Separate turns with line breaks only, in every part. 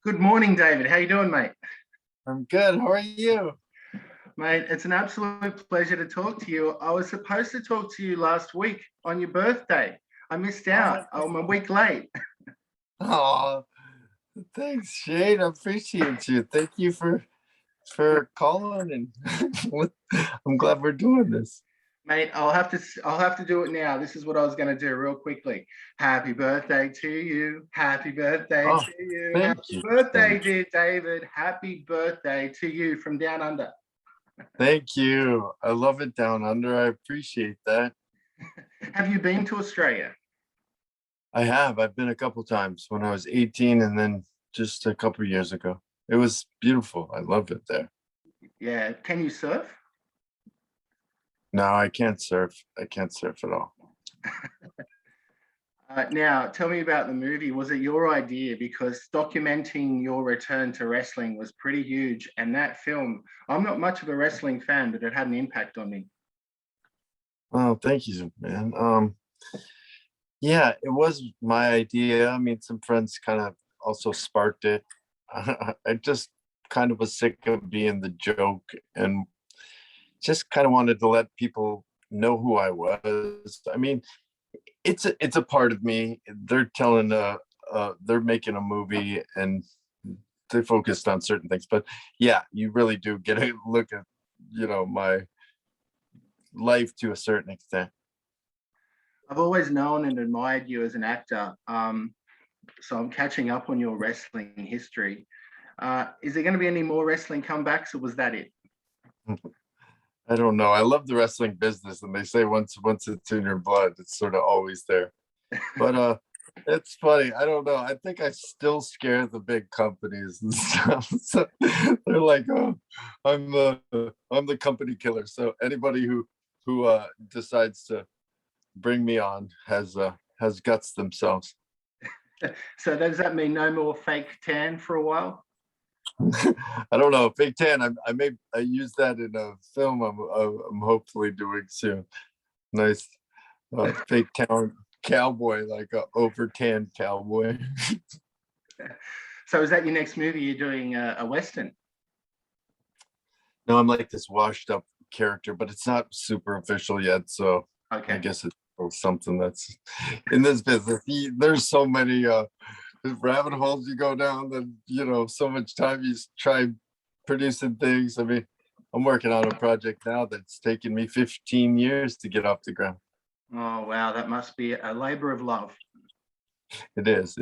Good morning, David. How you doing, mate?
I'm good. How are you?
Mate, it's an absolute pleasure to talk to you. I was supposed to talk to you last week on your birthday. I missed out. I'm a week late.
Oh, thanks, Shane. I appreciate you. Thank you for calling, and I'm glad we're doing this.
Mate, I'll have to do it now. This is what I was going to do real quickly. Happy birthday to you. Happy birthday
Oh,
to you.
thank
Happy
you.
birthday, dear David. Happy birthday to you from down under.
Thank you. I love it down under. I appreciate that.
Have you been to Australia?
I have. I've been a couple times when I was 18 and then just a couple years ago. It was beautiful. I loved it there.
Yeah. Can you surf?
No, I can't surf. I can't surf at all.
Now, tell me about the movie. Was it your idea? Because documenting your return to wrestling was pretty huge. And that film, I'm not much of a wrestling fan, but it had an impact on me.
Oh, thank you, man. Yeah, it was my idea. I mean, some friends kind of also sparked it. I just kind of was sick of being the joke and just kind of wanted to let people know who I was. I mean, it's a part of me. They're making a movie and they focused on certain things. But yeah, you really do get a look at, my life to a certain extent.
I've always known and admired you as an actor. So I'm catching up on your wrestling history. Is there going to be any more wrestling comebacks, or was that it?
I don't know. I love the wrestling business, and they say once it's in your blood, it's sort of always there. But it's funny. I don't know. I think I still scare the big companies and stuff. So they're like, "Oh, I'm the company killer." So anybody who decides to bring me on has guts themselves.
So does that mean no more fake tan for a while?
I don't know. Fake tan. I use that in a film I'm hopefully doing soon. Nice fake town cowboy, like a over tan cowboy.
So is that your next movie? You're doing a Western?
No, I'm like this washed up character, but it's not super official yet. So I
Okay.
guess it's something that's in this business. There's so many rabbit holes you go down that so much time you try producing things. I mean, I'm working on a project now that's taken me 15 years to get off the ground.
Oh, wow. That must be a labor of love.
It is.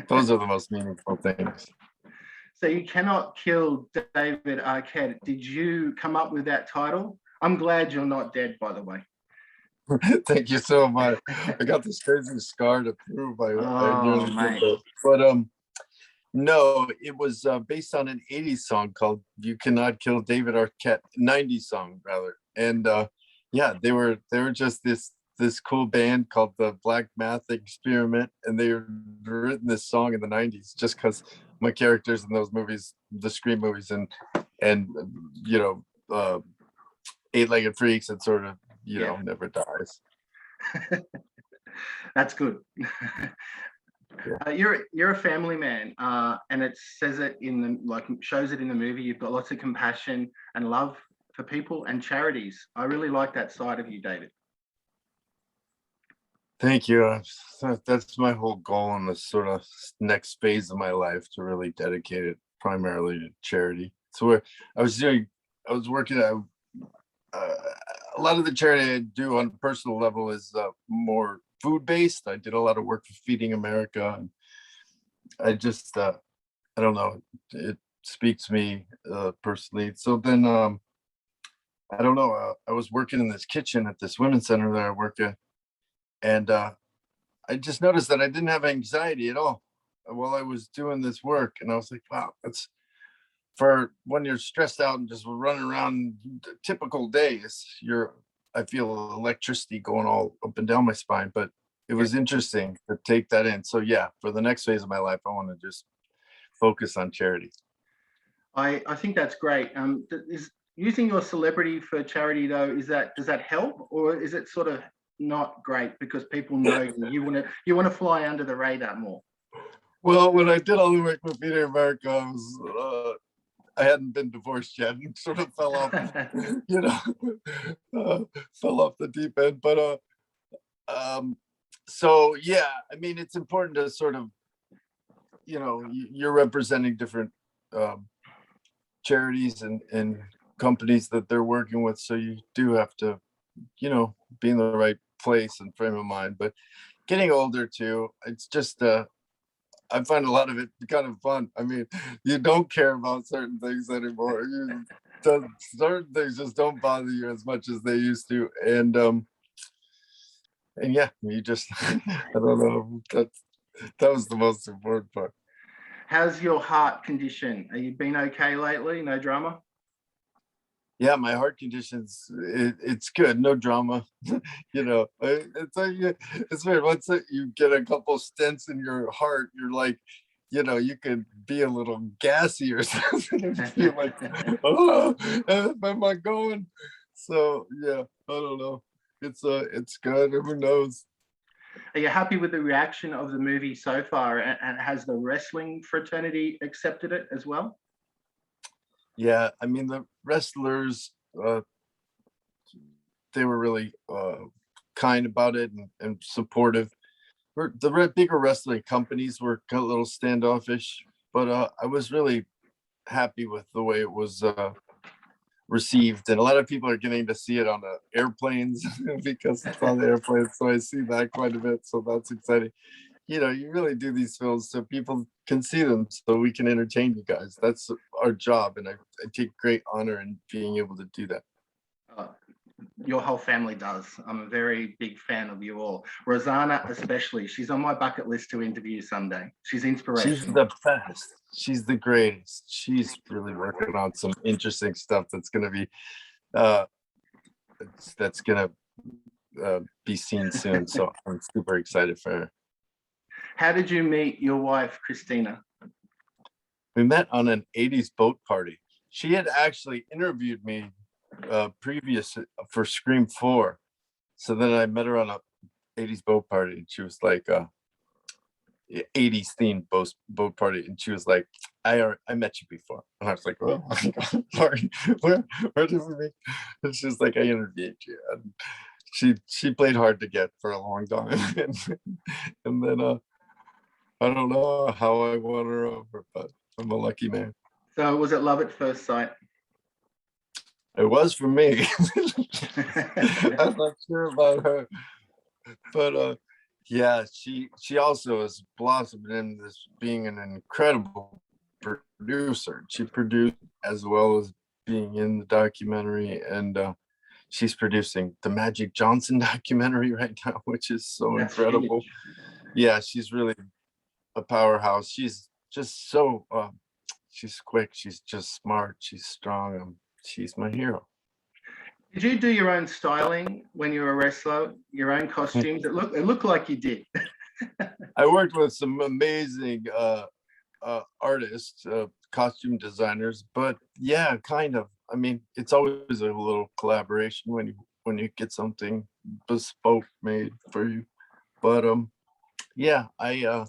Those are the most meaningful things.
So You Cannot Kill David Arquette. Did you come up with that title? I'm glad you're not dead, by the way.
Thank you so much. I got this crazy scar to prove I nearly did
mate.
that. But no, it was based on an 80s song called You Cannot Kill David Arquette, 90s song rather. And yeah, they were just this cool band called the Black Math Experiment, and they written this song in the 90s just because my characters in those movies, the Scream movies, and Eight-Legged Freaks, and sort of never dies.
That's good. You're a family man, and it says it shows it in the movie. You've got lots of compassion and love for people and charities. I really like that side of you, David.
Thank you. That's my whole goal in this sort of next phase of my life, to really dedicate it primarily to charity. So where I was working at a lot of the charity I do on a personal level is more food based. I did a lot of work for Feeding America, and I just I don't know, it speaks to me personally. So then I don't know, I was working in this kitchen at this women's center that I work at, and I just noticed that I didn't have anxiety at all while I was doing this work. And I was like, wow, that's for when you're stressed out and just running around typical days, I feel electricity going all up and down my spine. But it was interesting to take that in. So yeah, for the next phase of my life, I want to just focus on charity.
I think that's great. Is using your celebrity for charity though, does that help, or is it sort of not great because people know you want to fly under the radar more?
Well, when I did all the work with Peter America, I hadn't been divorced yet and sort of fell off, you know, fell off the deep end. But so yeah, I mean, it's important to sort of, you're representing different charities and companies that they're working with, so you do have to, be in the right place and frame of mind. But getting older too, it's just I find a lot of it kind of fun. I mean, you don't care about certain things anymore. Certain things just don't bother you as much as they used to. And yeah, you just I don't know. That was the most important part.
How's your heart condition? Are you been okay lately? No drama?
Yeah, my heart conditions, it's good, no drama. It's like, it's weird. Once you get a couple stents in your heart, you're like, you could be a little gassy or something and feel like, oh, am I going? So yeah, I don't know. It's good. Who knows?
Are you happy with the reaction of the movie so far? And has the wrestling fraternity accepted it as well?
Yeah, I mean, the wrestlers, they were really kind about it and supportive. The bigger wrestling companies were a little standoffish, but I was really happy with the way it was received. And a lot of people are getting to see it on the airplanes because it's on the airplanes. So I see that quite a bit. So that's exciting. You really do these films so people can see them, so we can entertain you guys. That's our job. And I take great honor in being able to do that.
Your whole family does. I'm a very big fan of you all. Rosanna, especially. She's on my bucket list to interview someday. She's inspirational.
She's the best. She's the greatest. She's really working on some interesting stuff that's going to be be seen soon. So I'm super excited for her. How
did you meet your wife, Christina?
We met on an 80s boat party. She had actually interviewed me previous for Scream 4. So then I met her on a 80s boat party, and she was like 80s themed boat party, and she was like, I met you before. And I was like, oh my God, sorry, where did we meet? And she was like, I interviewed you. And she played hard to get for a long time. and then I don't know how I won her over, but I'm a lucky man.
So was it love at first sight?
It was for me. I'm not sure about her, but yeah, she also has blossomed into this being an incredible producer. She produced as well as being in the documentary, and she's producing the Magic Johnson documentary right now, which is so incredible. Huge. Yeah, she's really a powerhouse. She's just so she's quick, she's just smart, she's strong. She's my hero.
Did you do your own styling when you were a wrestler? Your own costumes? It looked like you did.
I worked with some amazing artists, costume designers, but yeah, kind of. I mean, it's always a little collaboration when you get something bespoke made for you. But yeah, I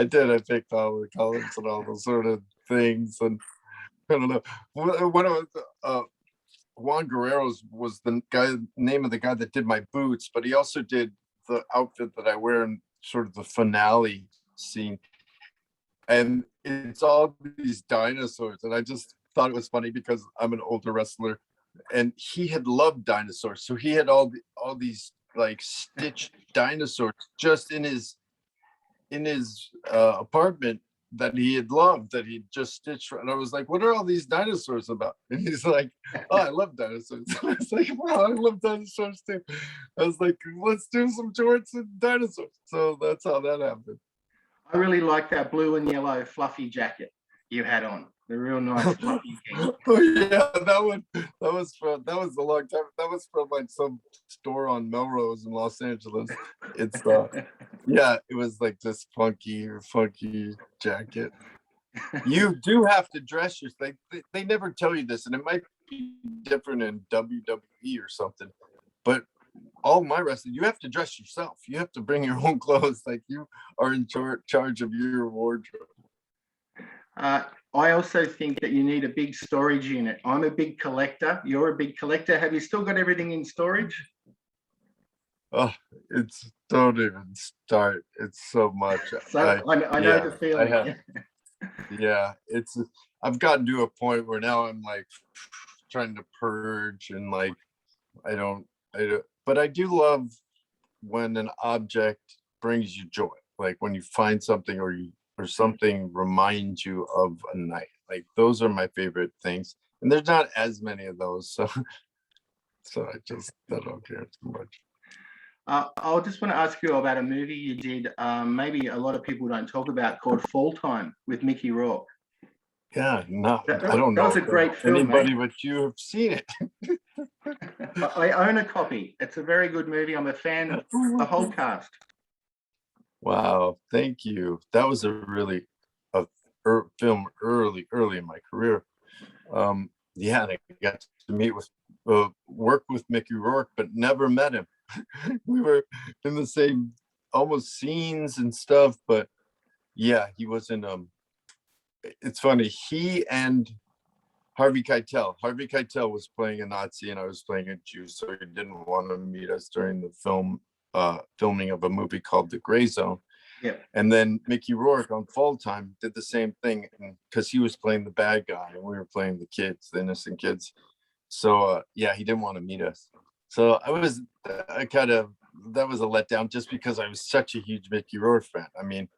did. I picked all the colors and all those sort of things, and I don't know. When I was Juan Guerrero's was the name of the guy that did my boots, but he also did the outfit that I wear in sort of the finale scene. And it's all these dinosaurs. And I just thought it was funny because I'm an older wrestler and he had loved dinosaurs. So he had all these like stitched dinosaurs just in his apartment that he had loved, that he just stitched. And I was like, what are all these dinosaurs about? And he's like, oh, I love dinosaurs. I was like, wow, I love dinosaurs too. I was like, let's do some shorts and dinosaurs. So that's how that happened.
I really like that blue and yellow fluffy jacket you had on. The real nice fluffy king.
Oh yeah, that was a long time. That was from like some store on Melrose in Los Angeles. It's yeah, it was like this funky jacket. You do have to dress your like they never tell you this, and it might be different in WWE or something, but all my wrestling, you have to dress yourself. You have to bring your own clothes. Like you are in charge of your wardrobe.
I also think that you need a big storage unit. I'm a big collector. You're a big collector. Have you still got everything in storage?
Oh, it's don't even start. It's so much.
So I know the feeling.
Yeah, I've gotten to a point where now I'm like trying to purge and like I don't, but I do love when an object brings you joy, like when you find something or something reminds you of a night. Like those are my favorite things, and there's not as many of those, so I don't care too much.
I just want to ask you about a movie you did, maybe a lot of people don't talk about, called Fall Time with Mickey Rourke.
Yeah, no, I don't know.
That was a great film.
Anybody but you have seen it.
I own a copy. It's a very good movie. I'm a fan of the whole cast.
Wow, thank you. That was a really film early in my career. Yeah, and I got to meet with work with Mickey Rourke, but never met him. We were in the same almost scenes and stuff, but yeah, he wasn't. It's funny. He and Harvey Keitel. Harvey Keitel was playing a Nazi, and I was playing a Jew, so he didn't want to meet us during the filming of a movie called The Gray Zone.
Yep.
And then Mickey Rourke on Fall Time did the same thing, because he was playing the bad guy and we were playing the kids, the innocent kids. So yeah, he didn't want to meet us. So that was a letdown, just because I was such a huge Mickey Rourke fan. I mean,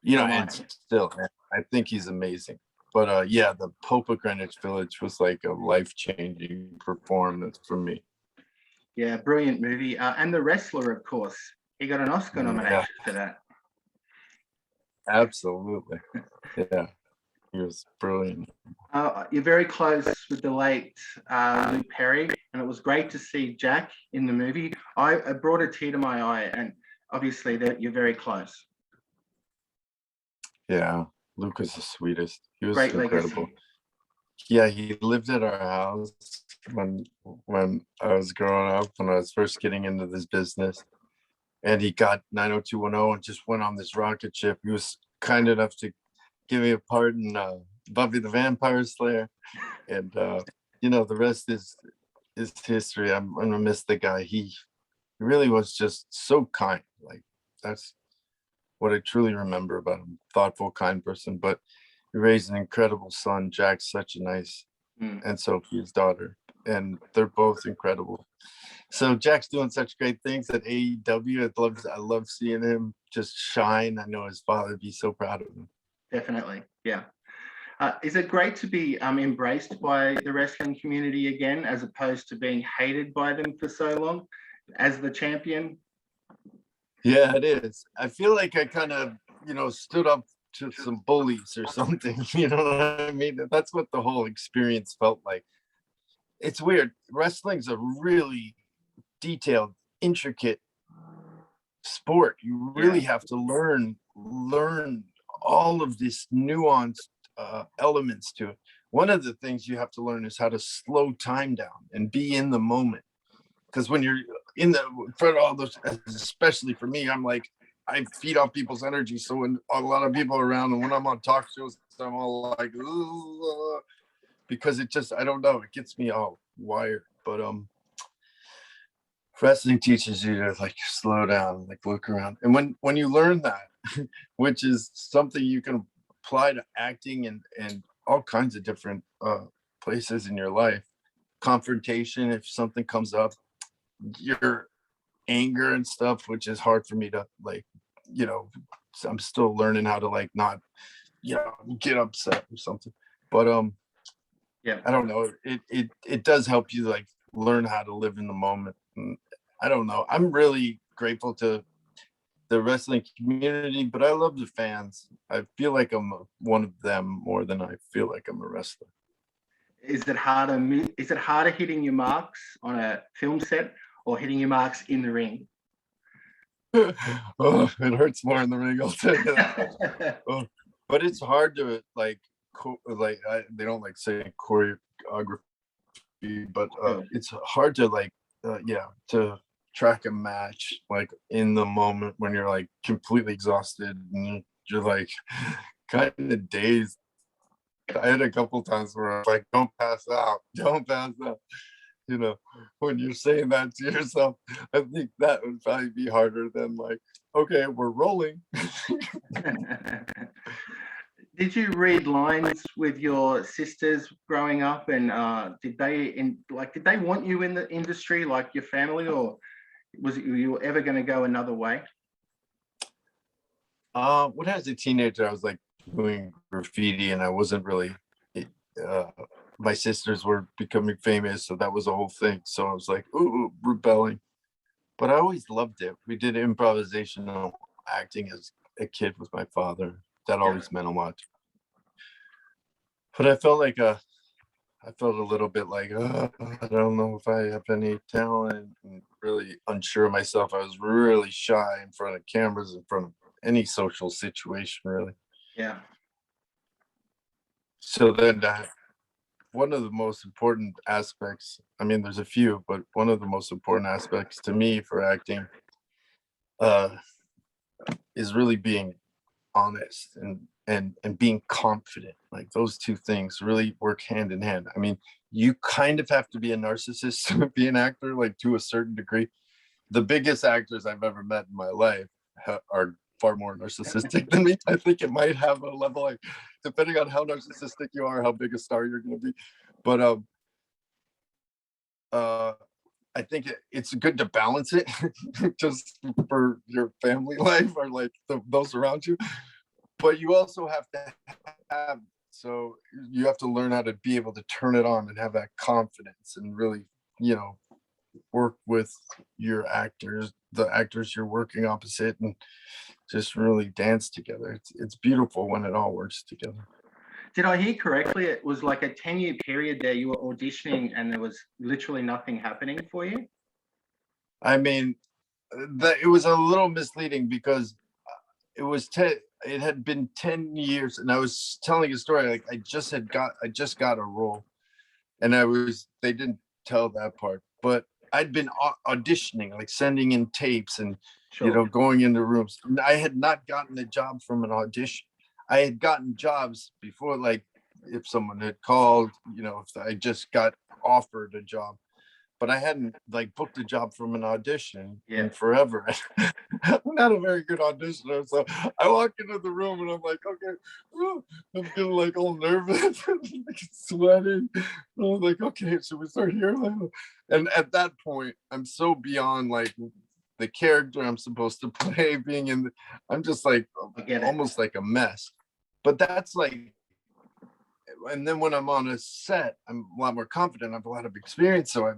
and still, I think he's amazing. But yeah, the Pope of Greenwich Village was like a life-changing performance for me.
Yeah, brilliant movie. And The Wrestler, of course. He got an Oscar nomination for that.
Absolutely. Yeah, he was brilliant.
You're very close with the late Luke Perry, and it was great to see Jack in the movie. I brought a tear to my eye, and obviously that you're very close.
Yeah, Luke was the sweetest. He was
Great
incredible.
legacy.
Yeah, he lived at our house when I was growing up, when I was first getting into this business. And he got 90210 and just went on this rocket ship. He was kind enough to give me a part in Buffy the Vampire Slayer. And, the rest is history. I'm going to miss the guy. He really was just so kind. Like, that's what I truly remember about him. Thoughtful, kind person. But he raised an incredible son. Jack's such a nice, and Sophie's daughter. And they're both incredible. So Jack's doing such great things at AEW. I love seeing him just shine. I know his father would be so proud of him.
Definitely, yeah. Is it great to be embraced by the wrestling community again, as opposed to being hated by them for so long as the champion?
Yeah, it is. I feel like I kind of, stood up to some bullies or something. You know what I mean? That's what the whole experience felt like. It's weird. Wrestling's a really detailed, intricate sport. You really have to learn all of these nuanced elements to it. One of the things you have to learn is how to slow time down and be in the moment. Because when you're in front of all those, especially for me, I'm like, I feed off people's energy. So when a lot of people are around, and when I'm on talk shows, I'm all like, because it just, I don't know, it gets me all wired. But wrestling teaches you to like slow down, like look around. And when you learn that, which is something you can apply to acting and all kinds of different places in your life, confrontation, if something comes up, your anger and stuff, which is hard for me to like, I'm still learning how to like not, get upset or something. But I don't know. It does help you like learn how to live in the moment. And I don't know. I'm really grateful to the wrestling community, but I love the fans. I feel like I'm one of them more than I feel like I'm a wrestler.
Is it harder hitting your marks on a film set or hitting your marks in the ring?
Oh, it hurts more in the ring, I'll tell you that. But it's hard to like they don't like saying choreography, but it's hard to like to track a match like in the moment when you're like completely exhausted and you're like kind of dazed. I had a couple times where I was like, don't pass out, don't pass out. You know, when you're saying that to yourself, I think that would probably be harder than like, okay, we're rolling.
Did you read lines with your sisters growing up, and did they want you in the industry like your family, or were you ever going to go another way?
When I was a teenager, I was like doing graffiti, and I wasn't really. Uh, my sisters were becoming famous, so that was a whole thing. So I was like, ooh, rebelling. But I always loved it. We did improvisational acting as a kid with my father. That always meant a lot. But I felt a little bit like, I don't know if I have any talent, and really unsure of myself. I was really shy in front of cameras, in front of any social situation, really.
Yeah.
So then one of the most important aspects, I mean, there's a few, but one of the most important aspects to me for acting is really being honest and being confident. Like those two things really work hand in hand. I mean, you kind of have to be a narcissist to be an actor, like to a certain degree. The biggest actors I've ever met in my life are far more narcissistic than me. I think it might have a level, like, depending on how narcissistic you are, how big a star you're going to be. But I think it's good to balance it just for your family life or like those around you. But you also have to have, so you have to learn how to be able to turn it on and have that confidence and really, work with your actors, the actors you're working opposite, and just really dance together. It's beautiful when it all works together.
Did I hear correctly? It was like a 10-year period there. You were auditioning and there was literally nothing happening for you?
I mean, it was a little misleading because it had been 10 years, and I was telling a story like I just got a role, and they didn't tell that part, but I'd been auditioning, like sending in tapes and
Sure.
going into rooms. I had not gotten a job from an audition. I had gotten jobs before, like if someone had called, if I just got offered a job, but I hadn't like booked a job from an audition in forever. I'm not a very good auditioner, so I walk into the room and I'm like, okay, I'm getting like all nervous, like sweating. And I'm like, okay, should we start here? And at that point, I'm so beyond like the character I'm supposed to play, I'm just like almost like a mess. But that's like, and then when I'm on a set, I'm a lot more confident. I have a lot of experience, so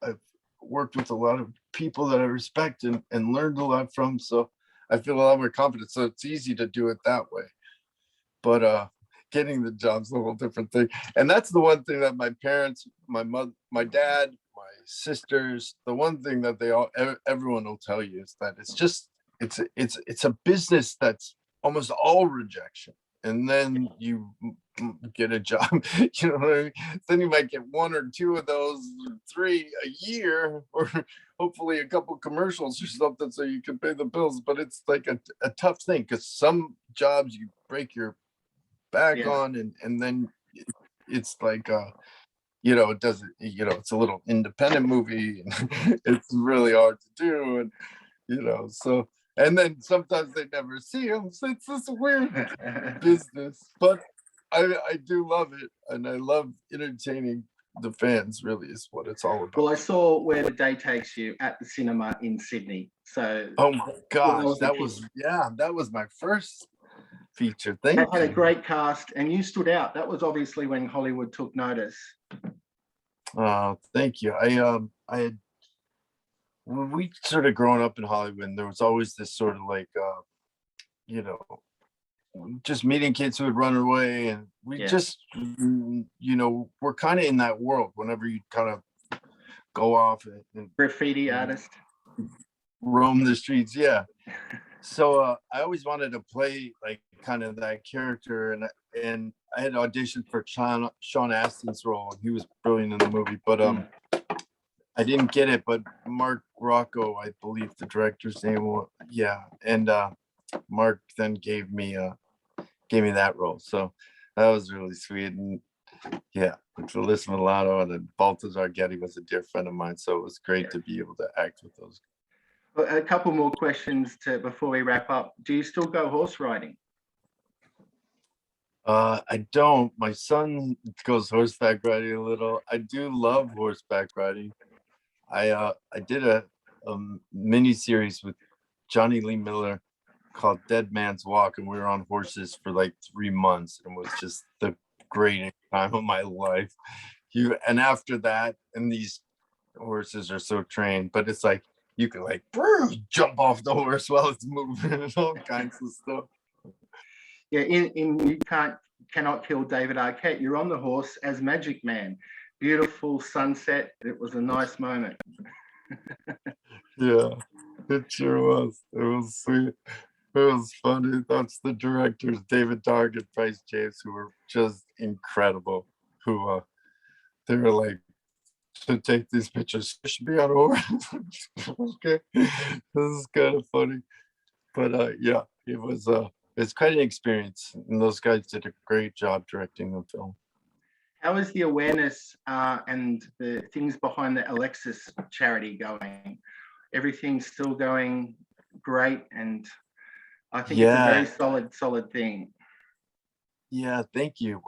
I've worked with a lot of people that I respect and learned a lot from. So I feel a lot more confident. So it's easy to do it that way. But getting the job's a whole different thing. And that's the one thing that my parents, my mother, my dad, my sisters, the one thing that everyone will tell you is that it's a business that's almost all rejection. And then you get a job, you know what I mean? Then you might get one or two of those, 3 a year, or hopefully a couple commercials or something so you can pay the bills. But it's like a tough thing because some jobs you break your back on, and then it's like it doesn't, it's a little independent movie and it's really hard to do, and so. And then sometimes they never see them. So it's this weird business. But I do love it. And I love entertaining the fans, really, is what it's all about.
Well, I saw Where the Day Takes You at the cinema in Sydney. So,
oh my gosh, that was my first feature. Thank you.
Had a great cast and you stood out. That was obviously when Hollywood took notice.
Thank you. I had, when we sort of growing up in Hollywood, there was always this sort of like, just meeting kids who would run away, and we just, we're kind of in that world whenever you kind of go off and
graffiti artist,
roam the streets. Yeah. So I always wanted to play like kind of that character, and I had auditioned for Sean Astin's role, and he was brilliant in the movie, but I didn't get it, but Mark Rocco, I believe the director's name was, yeah. And Mark then gave me that role. So that was really sweet. And yeah, to listen to Milano, and then Baltazar Getty was a dear friend of mine. So it was great to be able to act with those.
A couple more questions before we wrap up. Do you still go horse riding?
I don't. My son goes horseback riding a little. I do love horseback riding. I did a mini series with Johnny Lee Miller called Dead Man's Walk, and we were on horses for like 3 months, and it was just the greatest time of my life. And after that, and these horses are so trained, but it's like you can like jump off the horse while it's moving and all kinds of stuff.
Yeah, in You Cannot Kill David Arquette, you're on the horse as Magic Man. Beautiful sunset. It was a nice moment.
Yeah, it sure was. It was sweet. It was funny. That's the directors, David Arquette and Bryce James, who were just incredible. Who they were like, to take these pictures, you should be on a horse. Okay, this is kind of funny, but yeah, it was it's quite an experience, and those guys did a great job directing the film.
How is the awareness and the things behind the Lexus charity going? Everything's still going great, and I think it's a very solid thing.
Yeah, thank you.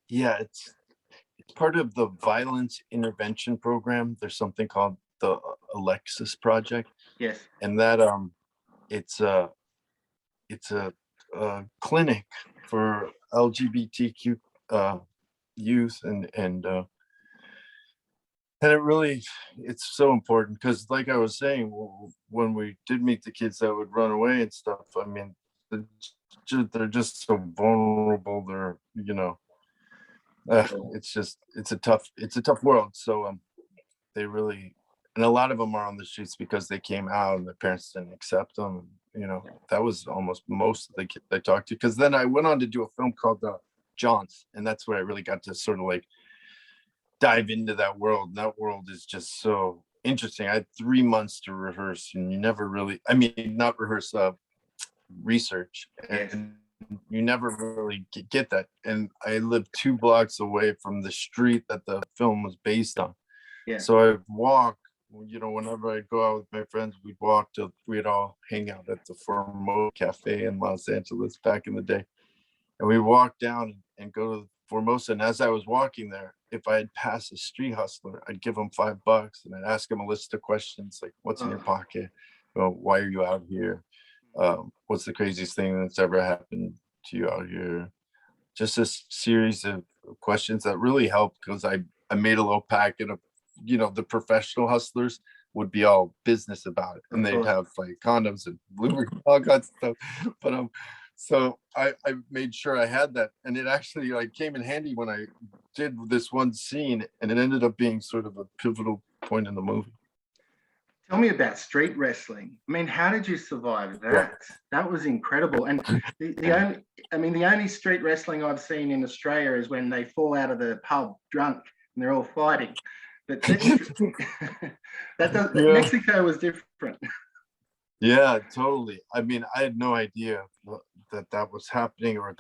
Yeah, it's part of the violence intervention program. There's something called the Lexus Project.
Yes.
And that it's a clinic for LGBTQ youth, and it really, it's so important, because like I was saying, when we did meet the kids that would run away and stuff, I mean, they're just so vulnerable. They're, it's a tough world. So they really, and a lot of them are on the streets because they came out and their parents didn't accept them. That was almost most of the kids I talked to, because then I went on to do a film called Johns, and that's where I really got to sort of like dive into that world. And that world is just so interesting. I had 3 months to rehearse, and you never really, not rehearse, research, and you never really get that. And I lived 2 blocks away from the street that the film was based on. So I walk, whenever I go out with my friends, we'd all hang out at the Formosa Cafe in Los Angeles back in the day. And we walk down and go to Formosa. And as I was walking there, if I had passed a street hustler, I'd give him $5 and I'd ask him a list of questions like, what's in your pocket? Why are you out here? What's the craziest thing that's ever happened to you out here? Just a series of questions that really helped, because I made a little packet of, the professional hustlers would be all business about it, and they'd have like condoms and lubricants, all kinds of stuff. But so I made sure I had that, and it actually like came in handy when I did this one scene, and it ended up being sort of a pivotal point in the movie.
Tell me about street wrestling. I mean, how did you survive that? That was incredible. And the only street wrestling I've seen in Australia is when they fall out of the pub drunk and they're all fighting. But Mexico was different.
Yeah, totally. I mean, I had no idea that was happening, or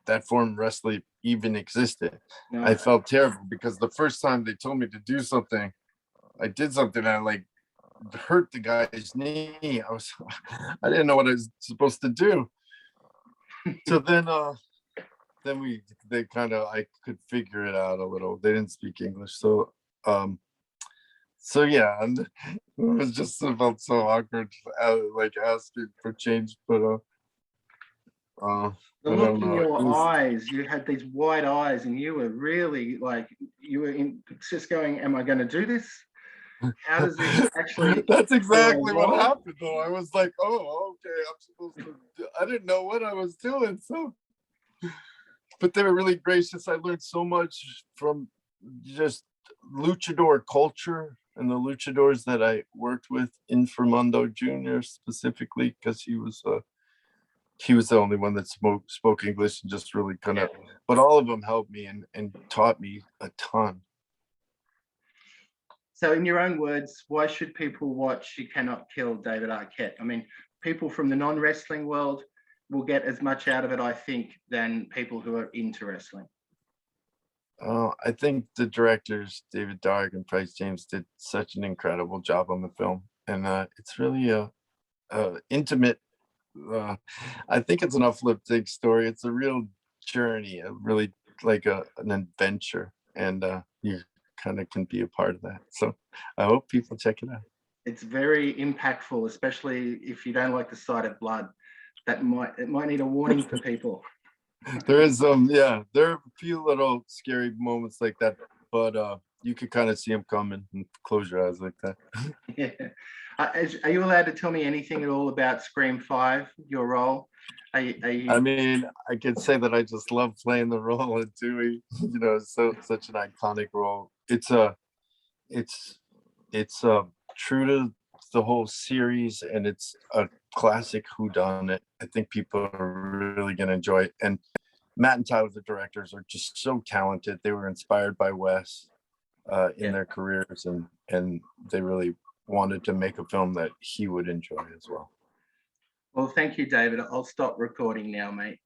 that form of wrestling even existed. No. I felt terrible because the first time they told me to do something, I did something, and I like hurt the guy's knee. I didn't know what I was supposed to do. So then I could figure it out a little. They didn't speak English, so yeah, and it was just felt so awkward, like asking for change. But
the look in your eyes, you had these wide eyes, and you were really like, just going, am I going to do this? How does this actually?
That's exactly what happened, though. I was like, oh, okay, I'm supposed to. I didn't know what I was doing, so. But they were really gracious. I learned so much from just luchador culture and the luchadors that I worked with, in Fernando Jr. specifically, because he was the only one that spoke English, and just really kind of. But all of them helped me and taught me a ton.
So in your own words, why should people watch You Cannot Kill David Arquette? I mean, people from the non-wrestling world will get as much out of it, I think, than people who are into wrestling.
I think the directors, David Dark and Price James, did such an incredible job on the film. And it's really a intimate, I think it's an uplifting story. It's a real journey, a really like an adventure. And you kind of can be a part of that. So I hope people check it out.
It's very impactful, especially if you don't like the sight of blood. It might need a warning for people.
There is there are a few little scary moments like that, but you could kind of see them coming and close your eyes like that.
Yeah. Are you allowed to tell me anything at all about Scream 5, your role? Are you...
I mean, I can say that I just love playing the role of Dewey. You know, such an iconic role. It's true to the whole series, and it's a classic whodunit. I think people are really gonna enjoy it. And Matt and Tyler, the directors, are just so talented. They were inspired by Wes in their careers, and they really wanted to make a film that he would enjoy as well.
Well, thank you, David. I'll stop recording now, mate.